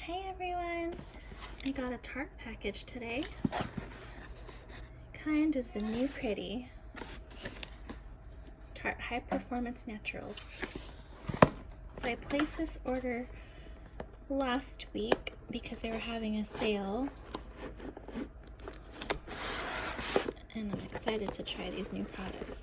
Hey everyone! I got a Tarte package today. Kind is the new pretty. Tarte High Performance Naturals. So I placed this order last week because they were having a sale. And I'm excited to try these new products.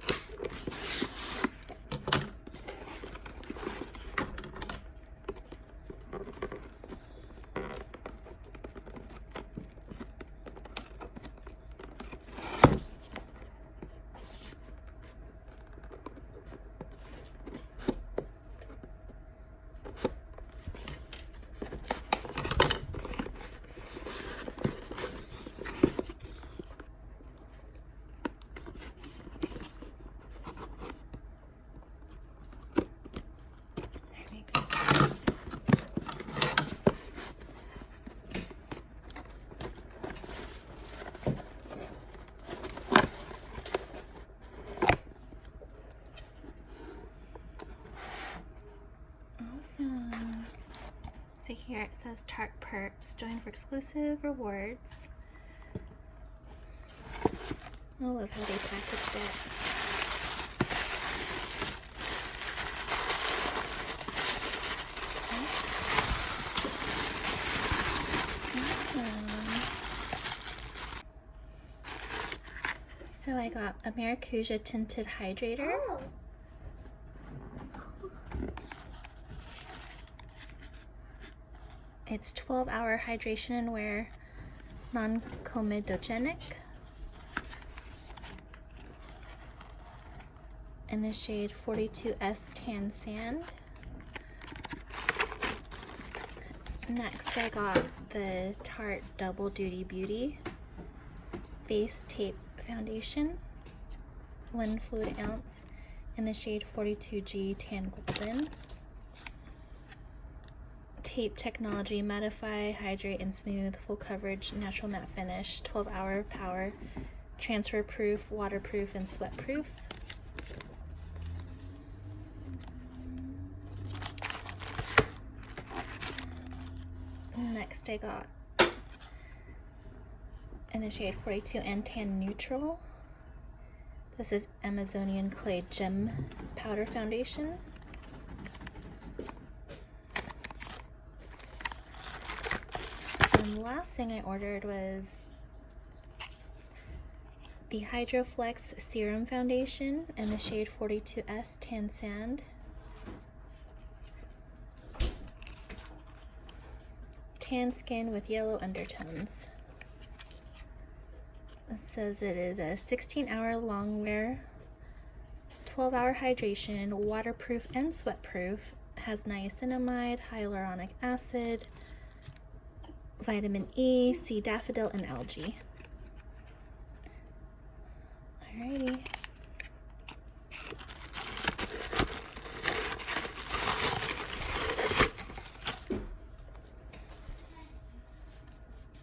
So here it says Tarte Perks, join for exclusive rewards. I love how they packaged it. So I got a Maracuja Tinted Hydrator. Oh. It's 12-hour hydration and wear, non-comedogenic, in the shade 42S Tan Sand. Next I got the Tarte Double Duty Beauty Base Tape Foundation, 1 fluid ounce, in the shade 42G Tan Golden. Tape technology, mattify, hydrate, and smooth, full coverage, natural matte finish, 12-hour power, transfer proof, waterproof, and sweat proof. Next I got, in the shade 42 and Tan Neutral, this is Amazonian Clay Gem Powder Foundation. And the last thing I ordered was the Hydroflex Serum Foundation in the shade 42S Tan Sand. Tan skin with yellow undertones. It says it is a 16-hour long wear, 12-hour hydration, waterproof and sweat proof, has niacinamide, hyaluronic acid, vitamin E, sea daffodil, and algae. Alrighty.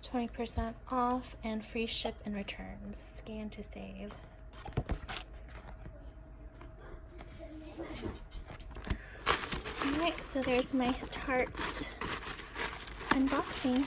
$20% off and free ship and returns. Scan to save. Alright, so there's my Tarte unboxing.